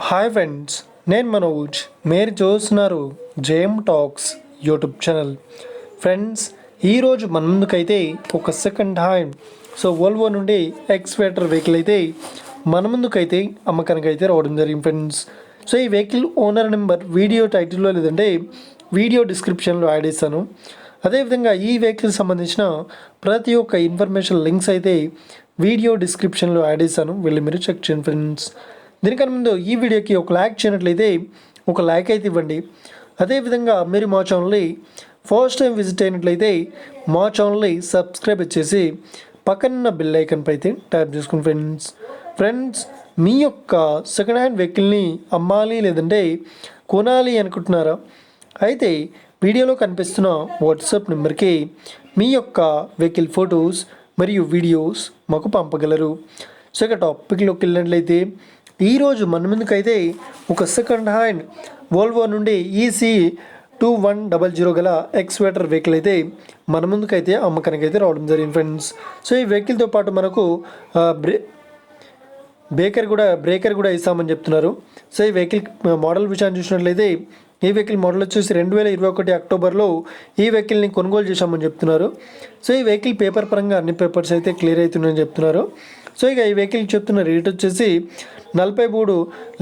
Hi friends, నేను మనోజ్. మీరు చూస్తున్నారు JM talks YouTube channel. Friends, ఈరోజు మన ముందుకైతే ఒక సెకండ్ హ్యాండ్ వోల్వో నుండి ఎక్స్వేటర్ వెహికల్ అయితే మన ముందుకైతే అమ్మకానికి అయితే రావడం జరిగింది ఫ్రెండ్స్. ఈ వెహికల్ ఓనర్ నెంబర్ వీడియో టైటిల్లో లేదంటే వీడియో డిస్క్రిప్షన్లో యాడ్ చేస్తాను. అదేవిధంగా ఈ వెహికల్కి సంబంధించిన ప్రతి ఒక్క ఇన్ఫర్మేషన్ లింక్స్ అయితే వీడియో డిస్క్రిప్షన్లో యాడ్ చేస్తాను, వెళ్ళి మీరు చెక్ చేయండి ఫ్రెండ్స్. దీనికన్నా ముందు ఈ వీడియోకి ఒక లైక్ చేయనట్లయితే ఒక లైక్ అయితే ఇవ్వండి. అదేవిధంగా మీరు మా ఛానల్ని ఫస్ట్ టైం విజిట్ అయినట్లయితే మా ఛానల్ని సబ్స్క్రైబ్ చేసి పక్కన బెల్ ఐకాన్పై అయితే ట్యాప్ చేసుకోండి ఫ్రెండ్స్. మీ యొక్క సెకండ్ హ్యాండ్ వెహికల్ని అమ్మాలి లేదంటే కొనాలి అనుకుంటున్నారా? అయితే వీడియోలో కనిపిస్తున్న వాట్సాప్ నెంబర్కి మీ యొక్క వెహికల్ ఫొటోస్ మరియు వీడియోస్ మాకు పంపగలరు. ఇక టాపిక్లోకి వెళ్ళినట్లయితే ఈరోజు మన ముందుకైతే ఒక సెకండ్ హ్యాండ్ వోల్వో నుండి ఈసీ 2100 గల ఎక్స్వేటర్ వెహికల్ అయితే మన ముందుకైతే అమ్మకానికి అయితే రావడం జరిగింది ఫ్రెండ్స్. ఈ వెహికల్తో పాటు మనకు బ్రేకర్ కూడా ఇస్తామని చెప్తున్నారు. ఈ వెహికల్ మోడల్ విషయాన్ని చూసినట్లయితే ఈ వెహికల్ మోడల్ వచ్చేసి 2021 అక్టోబర్లో ఈ వెహికల్ని కొనుగోలు చేశామని చెప్తున్నారు. ఈ వెహికల్ పేపర్ పరంగా అన్ని పేపర్స్ అయితే క్లియర్ అవుతున్నాయని చెప్తున్నారు. ఇక ఈ వెహికల్కి చెప్తున్న రేట్ వచ్చేసి 43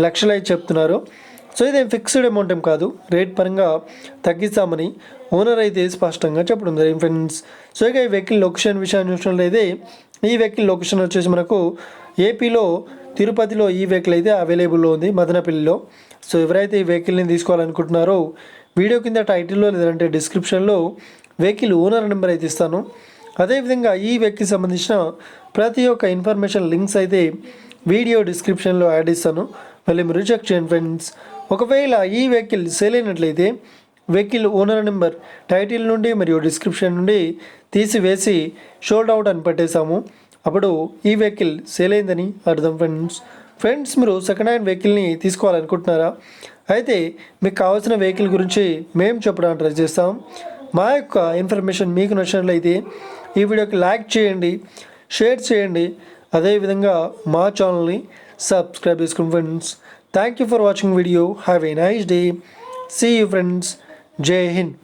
లక్షలు అయితే చెప్తున్నారు. ఇదేం ఫిక్స్డ్ అమౌంట్ ఏం కాదు, రేట్ పరంగా తగ్గిస్తామని ఓనర్ అయితే స్పష్టంగా చెప్పడం జరిగింది ఫ్రెండ్స్. ఇక ఈ వెహికల్ లొకేషన్ విషయాన్ని చూసినట్లయితే ఈ వెహికల్ లొకేషన్ వచ్చేసి మనకు ఏపీలో తిరుపతిలో ఈ వెహికల్ అయితే అవైలబుల్లో ఉంది, మదనపల్లిలో. ఎవరైతే ఈ వెహికల్ని తీసుకోవాలనుకుంటున్నారో వీడియో కింద టైటిల్లో లేదంటే డిస్క్రిప్షన్లో వెహికల్ ఓనర్ నెంబర్ అయితే ఇస్తాను. అదేవిధంగా ఈ వెహికల్కి సంబంధించిన ప్రతి ఒక్క ఇన్ఫర్మేషన్ లింక్స్ అయితే వీడియో డిస్క్రిప్షన్లో యాడ్ ఇస్తాను, మళ్ళీ మీరు చెక్ చేయండి ఫ్రెండ్స్. ఒకవేళ ఈ వెహికల్ సేల్ అయినట్లయితే వెహికల్ ఓనర్ నెంబర్ టైటిల్ నుండి మరియు డిస్క్రిప్షన్ నుండి తీసివేసి షోల్డ్ అవుట్ అని పెట్టేశాము, అప్పుడు ఈ వెహికల్ సేల్ అయిందని అర్థం ఫ్రెండ్స్. మీరు సెకండ్ హ్యాండ్ వెహికల్ని తీసుకోవాలనుకుంటున్నారా? అయితే మీకు కావాల్సిన వెహికల్ గురించి మేము చెప్పడానికి ట్రై చేస్తాం. మా యొక్క ఇన్ఫర్మేషన్ మీకు నచ్చినట్లయితే ఈ వీడియోకి లైక్ చేయండి, షేర్ చేయండి, అదేవిధంగా మా ఛానల్ని సబ్స్క్రైబ్ చేసుకోండి friends. Thank you for watching video. Have a nice day. See you friends. జై హింద్.